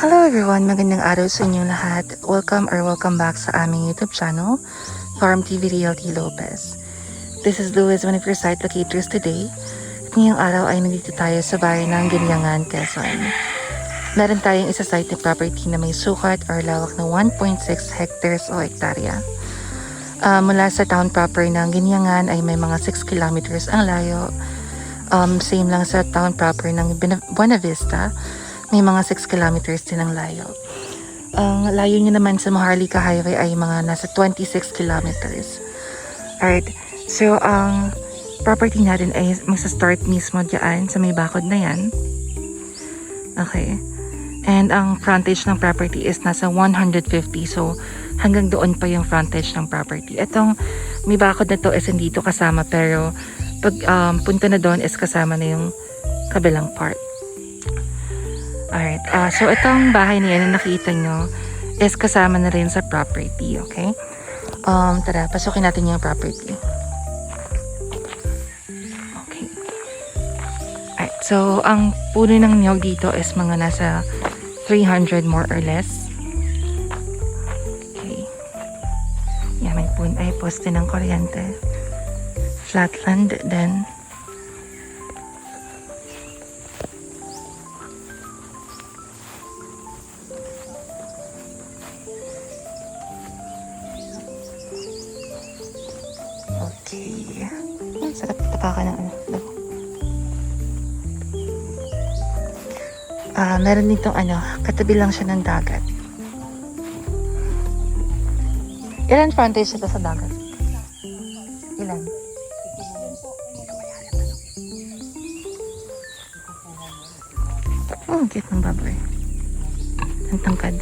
Hello everyone! Magandang araw sa inyong lahat. Welcome back sa aming YouTube channel, Farm TV Realty Lopez. This is Louis, one of your site locators today. At ngayong araw ay nandito tayo sa bayan ng Ginyangan, Quezon. Meron tayong isa site na property na may sukat or lawak na 1.6 hectares o hektarya. Mula sa town proper ng Ginyangan ay may mga 6 kilometers ang layo. Same lang sa town proper ng Buena Vista. May mga 6 kilometers din ang layo. Ang layo niya naman sa Maharlika Highway ay mga nasa 26 kilometers. Alright, so ang property natin ay magsa-start mismo dyan sa may bakod na yan. Okay. And ang frontage ng property is nasa 150. So hanggang doon pa yung frontage ng property. Itong may bakod na to is hindi to kasama, pero pag punta na doon is kasama na yung kabilang part. Alright, so itong bahay na yan na nakita nyo is kasama na rin sa property, okay? Tara, pasukin natin yung property. Okay. Alright, so ang puno ng niyog dito is mga nasa 300 more or less. Okay. Yan, may puno ay poste ng kuryente. Flatland din. Okay. Sarap tapakan ng ano. Meron ditong ano, katabi lang siya ng dagat. Ilan frontage ito sa dagat? Ilan? Oh, cute ng baboy. Ang tangkad.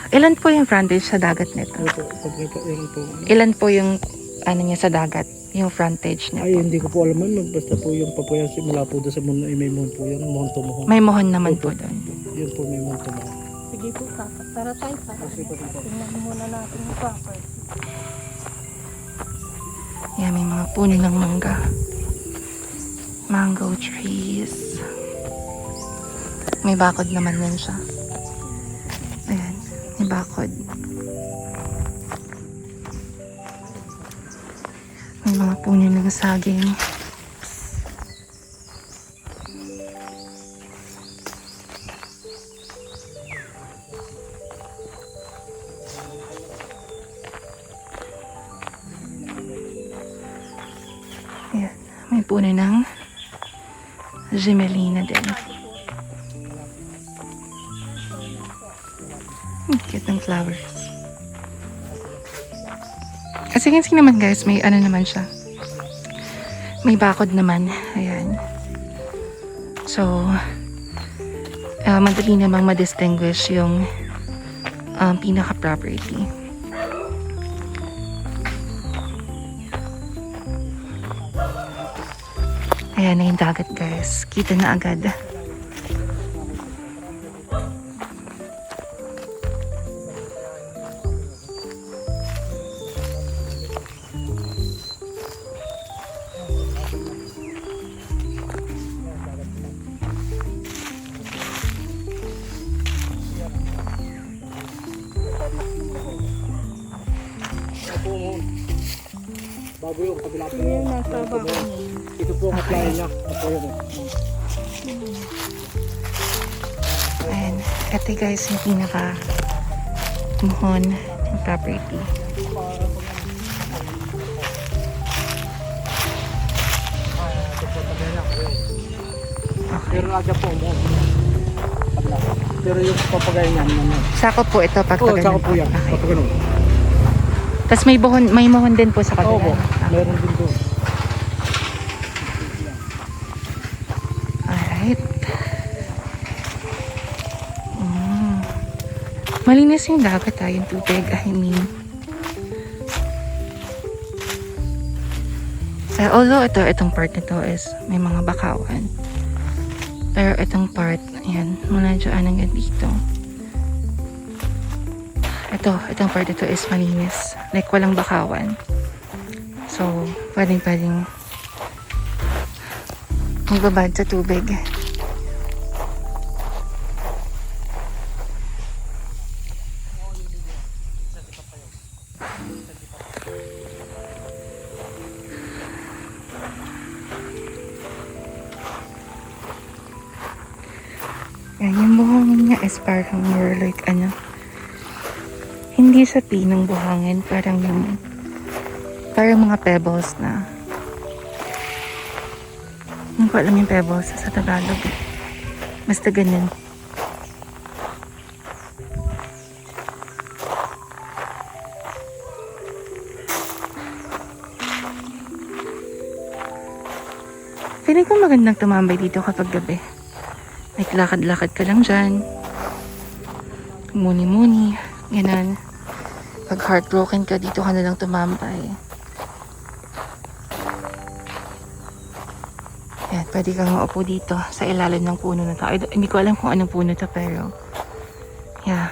Ilan po yung frontage sa dagat nito? Ilan po yung ano niya sa dagat? Yung frontage nito? Ay, hindi ko po alam man. Basta po yung papuya simula po doon sa mundo ay may mohon po yan. Mohon to mohon. May mohon naman po doon. Yun po may mohon to mohon. Sige po, tara tayo pa. Tingnan muna natin yung property. Yan, may mga puno ng mangga. Mango trees. May bakod naman din siya. Ayan, may bakod. May mga puno ng saging. Ayan, may puno ng Gemelina din. Cute ng flowers. Kasi naman guys, may ano naman siya. May bakod naman. Ayan. So, madali namang ma-distinguish yung pinaka-property. Ayan na yung dagat guys. Kita na agad. Bago yung kabila po. Yung nasa bako. Ito po ang applyan niya. Ito yun. Ayan. Ito guys yung pinaka mohon ng property. Okay. Pero nga po mohon. Kabila. Pero yung papagay niya naman. Sako po ito pag Oo, saka po yan. Okay. Kapag ganun. Tapos may mohon din po sa Oo po. kabila. Meron din doon. Alright. Malinis yung dagat yung tubig. I mean. Although itong part nito is may mga bakawan. Pero itong part, ayan, mula dyan hanggang dito. Itong part ito is malinis. Like, walang bakawan. So, pwedeng magbabad sa tubig. Yan, yung buhangin niya is parang more like hindi sa pinong buhangin, parang mga pebbles na. Hindi ko alam yung pebbles sa Tagalog. Basta ganun. Feeling ko magandang tumambay dito kapag gabi. Like, lakad-lakad ka lang dyan. Muni-muni. Ganun. Pag heartbroken ka, dito ka na lang tumambay. Yan, pwede kang maupo dito sa ilalim ng puno na to. Hindi ko alam kung anong puno to, pero yeah.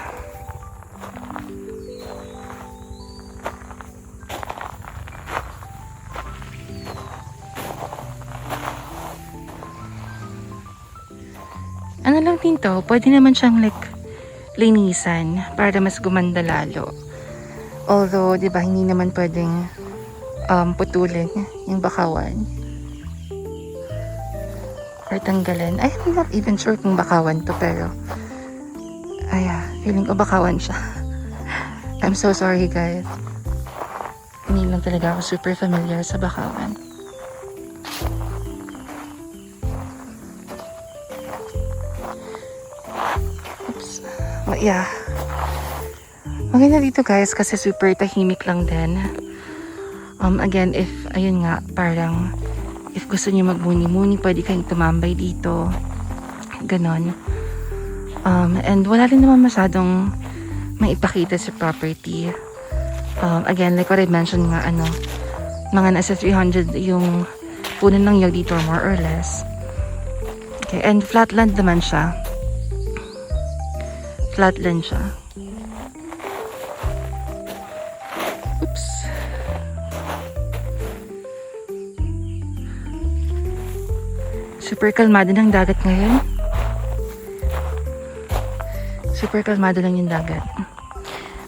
Ano lang din to, pwede naman siyang like linisan para mas gumanda lalo. Although, di ba, hindi naman pwedeng putulin yung bakawan. Or tanggalin. I'm not even sure kung bakawan to, pero feeling ko bakawan siya. I'm so sorry, guys. Hindi lang talaga ako super familiar sa bakawan. But yeah. Maganda dito, guys, kasi super tahimik lang din. Again, if, ayun nga, parang, if gusto niyo magmuni-muni, pwede kayong tumambay dito. Ganon. And wala rin naman masyadong maipakita sa property. Again, like what I mentioned nga, mga nasa 300 yung puno ng yog dito, more or less. Okay, and flatland naman siya. Flatland siya. Oops. Super kalmado ng dagat ngayon. Super kalmado lang yung dagat.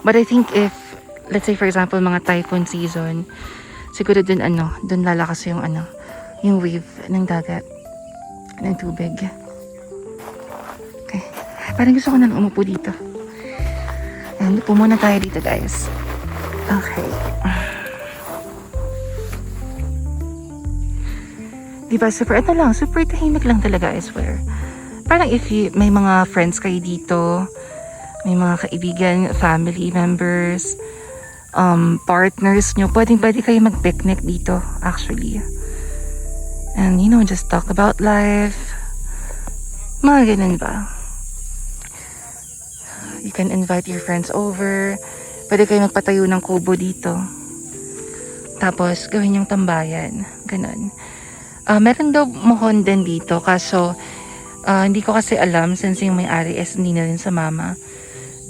But I think if, let's say for example, mga typhoon season, siguro dun dun lalakas yung yung wave ng dagat, ng tubig. Okay. Parang gusto ko na umupo dito. And upo muna tayo dito, guys. Okay. Diba, super tahimik lang talaga, I swear. Parang if may mga friends kayo dito, may mga kaibigan, family members, partners nyo, pwede kayo mag-picnic dito, actually. And, just talk about life. Mga ganun ba? You can invite your friends over. Pwede kayo magpatayo ng kubo dito. Tapos, gawin yung tambayan. Ganun. Meron daw mohon din dito. Kaso, hindi ko kasi alam since yung may-ari is hindi na rin sa mama.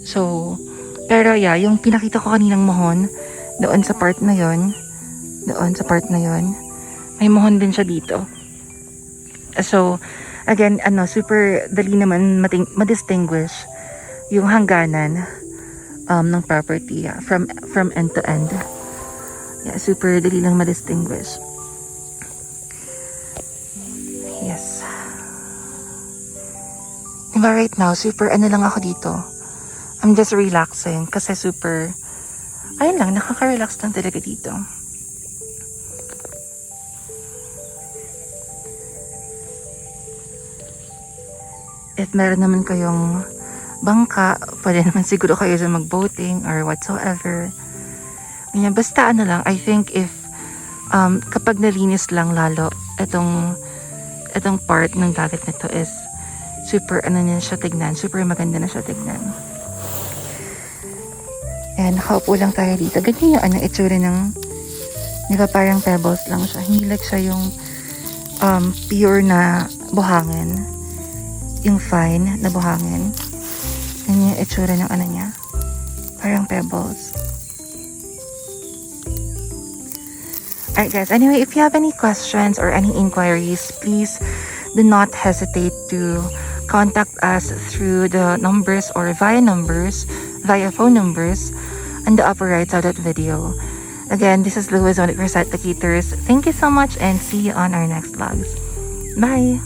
So, pero yeah, yung pinakita ko kaninang mohon, doon sa part na yon, may mohon din siya dito. So, again, super dali naman ma-distinguish yung hangganan ng property, from end to end. Yeah, super dali lang ma-distinguish. Yes. Diba right now, super lang ako dito. I'm just relaxing kasi super, ayun lang, nakaka-relax lang talaga dito. If meron naman kayong bangka, pwede naman siguro kayo dyan mag-boating or whatsoever. Ganyan, basta lang, I think if kapag nalinis lang lalo itong part ng dagat nito is super niya siya tignan, super maganda na siya tignan. And nakaupo lang tayo dito. Ganyan yung itsura ng, di ba, parang pebbles lang siya. Hindi like siya yung pure na buhangin. Yung fine na buhangin. Ganyan yung itsura ng niya. Parang pebbles. Alright guys, anyway, if you have any questions or any inquiries, please do not hesitate to contact us through the numbers or via phone numbers on the upper right side of that video. Again, this is Louis, one of your site locators. Thank you so much and see you on our next vlogs. Bye!